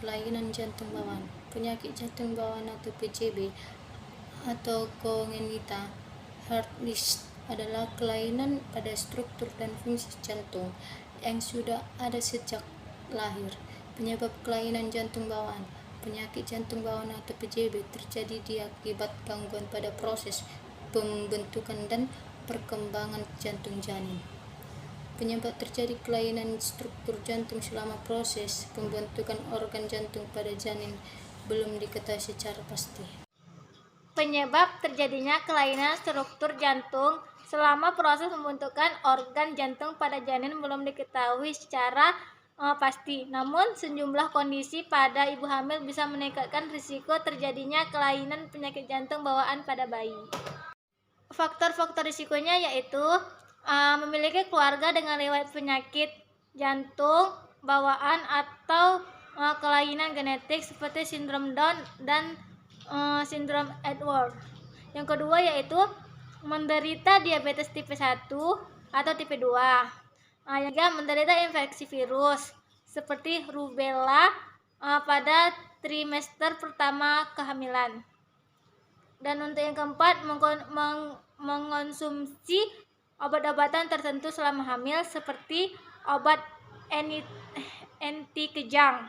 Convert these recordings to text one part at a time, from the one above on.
kelainan jantung bawaan. Penyakit jantung bawaan atau PJB atau congenital heart disease adalah kelainan pada struktur dan fungsi jantung yang sudah ada sejak lahir. Penyebab kelainan jantung bawaan. Penyakit jantung bawaan atau PJB terjadi akibat gangguan pada proses pembentukan dan perkembangan jantung janin. Penyebab terjadi kelainan struktur jantung selama proses pembentukan organ jantung pada janin belum diketahui secara pasti. Penyebab terjadinya kelainan struktur jantung selama proses pembentukan organ jantung pada janin belum diketahui secara pasti. Namun, sejumlah kondisi pada ibu hamil bisa meningkatkan risiko terjadinya kelainan penyakit jantung bawaan pada bayi. Faktor-faktor risikonya yaitu memiliki keluarga dengan riwayat penyakit jantung bawaan atau kelainan genetik seperti sindrom Down dan sindrom Edwards. Yang kedua yaitu menderita diabetes tipe 1 atau tipe 2. Yang ketiga menderita infeksi virus seperti rubella pada trimester pertama kehamilan. Dan untuk yang keempat, mengonsumsi obat-obatan tertentu selama hamil seperti obat anti kejang,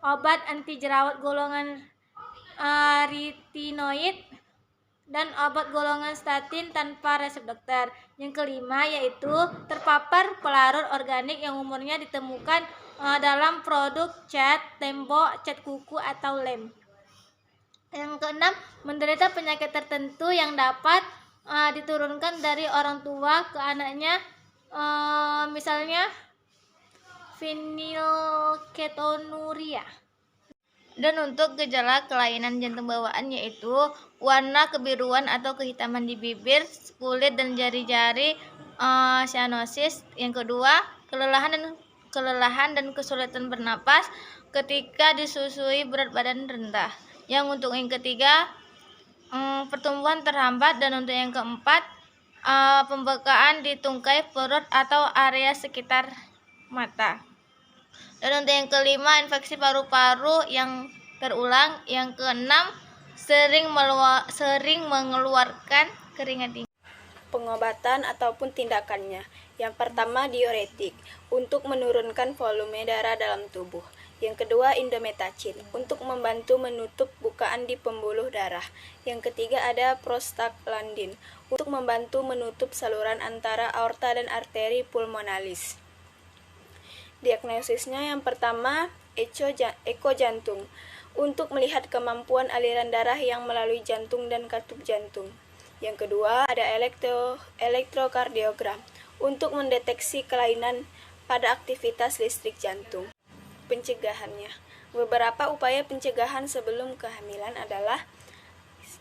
obat anti jerawat golongan retinoid, dan obat golongan statin tanpa resep dokter. Yang kelima yaitu terpapar pelarut organik yang umurnya ditemukan dalam produk cat, tembok, cat kuku, atau lem. Yang keenam, menderita penyakit tertentu yang dapat diturunkan dari orang tua ke anaknya, misalnya fenilketonuria. Dan untuk gejala kelainan jantung bawaan yaitu warna kebiruan atau kehitaman di bibir, kulit, dan jari-jari, cyanosis. Yang kedua, kelelahan dan kesulitan bernapas ketika disusui, berat badan rendah. Yang untuk yang ketiga, pertumbuhan terhambat. Dan untuk yang keempat, pembekaan di tungkai perut atau area sekitar mata. Dan untuk yang kelima, infeksi paru-paru yang terulang. Yang keenam, sering mengeluarkan keringat dingin. Pengobatan ataupun tindakannya. Yang pertama, diuretik untuk menurunkan volume darah dalam tubuh. Yang kedua, indomethacin untuk membantu menutup bukaan di pembuluh darah. Yang ketiga, ada prostaglandin untuk membantu menutup saluran antara aorta dan arteri pulmonalis. Diagnosisnya yang pertama, eko jantung untuk melihat kemampuan aliran darah yang melalui jantung dan katup jantung. Yang kedua, ada elektrokardiogram untuk mendeteksi kelainan pada aktivitas listrik jantung. Pencegahannya. Beberapa upaya pencegahan sebelum kehamilan adalah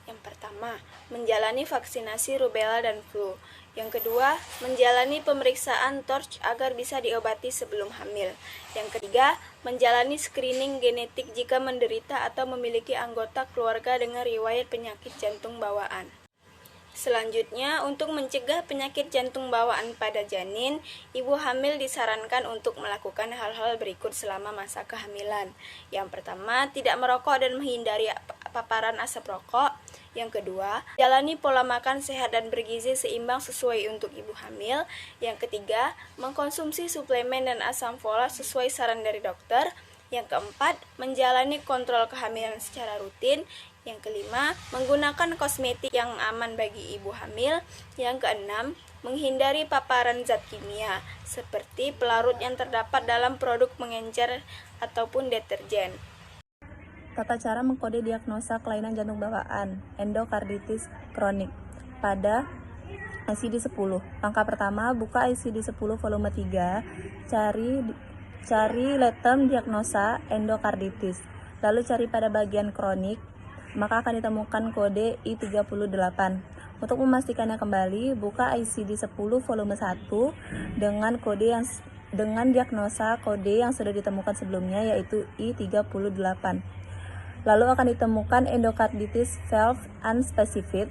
yang pertama, menjalani vaksinasi rubella dan flu. Yang kedua, menjalani pemeriksaan TORCH agar bisa diobati sebelum hamil. Yang ketiga, menjalani screening genetik jika menderita atau memiliki anggota keluarga dengan riwayat penyakit jantung bawaan. Selanjutnya, untuk mencegah penyakit jantung bawaan pada janin, ibu hamil disarankan untuk melakukan hal-hal berikut selama masa kehamilan. Yang pertama, tidak merokok dan menghindari paparan asap rokok. Yang kedua, jalani pola makan sehat dan bergizi seimbang sesuai untuk ibu hamil. Yang ketiga, mengkonsumsi suplemen dan asam folat sesuai saran dari dokter. Yang keempat, menjalani kontrol kehamilan secara rutin. Yang kelima, menggunakan kosmetik yang aman bagi ibu hamil. Yang keenam, menghindari paparan zat kimia seperti pelarut yang terdapat dalam produk pengencer ataupun deterjen. Tata cara mengkode diagnosa kelainan jantung bawaan endokarditis kronik pada ICD-10. Langkah pertama, buka ICD-10 volume 3, cari letem diagnosa endokarditis. Lalu cari pada bagian kronik, maka akan ditemukan kode I38. Untuk memastikannya kembali, buka ICD-10 volume 1 dengan diagnosa kode yang sudah ditemukan sebelumnya yaitu I38. Lalu akan ditemukan endokarditis valve unspecified,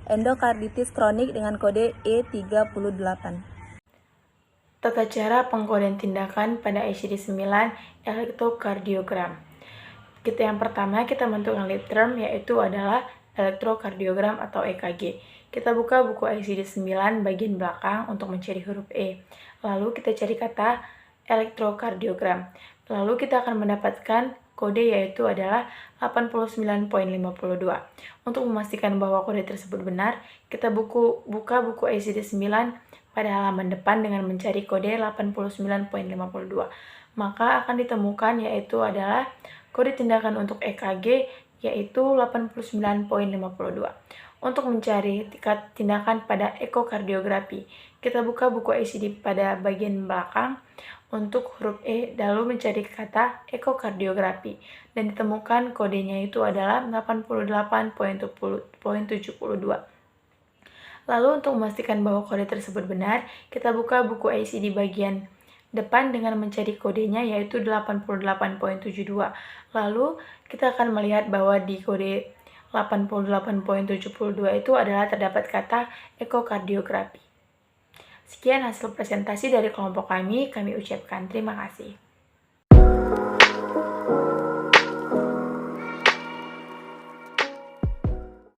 endokarditis kronik dengan kode E38. Tata cara pengkodean tindakan pada ICD-9 elektrokardiogram. Yang pertama kita menentukan lead term, yaitu adalah elektrokardiogram atau EKG. Kita buka buku ICD-9 bagian belakang untuk mencari huruf E. Lalu kita cari kata elektrokardiogram. Lalu kita akan mendapatkan kode, yaitu adalah 89.52. Untuk memastikan bahwa kode tersebut benar, kita buka buku ICD-9 pada halaman depan dengan mencari kode 89.52. Maka akan ditemukan yaitu adalah kode tindakan untuk EKG yaitu 89.52. Untuk mencari tindakan pada ekokardiografi, kita buka buku ICD pada bagian belakang untuk huruf E, lalu mencari kata ekokardiografi, dan ditemukan kodenya itu adalah 88.72. Lalu untuk memastikan bahwa kode tersebut benar, kita buka buku ICD bagian depan dengan mencari kodenya yaitu 88.72. Lalu kita akan melihat bahwa di kode 88.72 itu adalah terdapat kata ekokardiografi. Sekian hasil presentasi dari kelompok kami ucapkan terima kasih.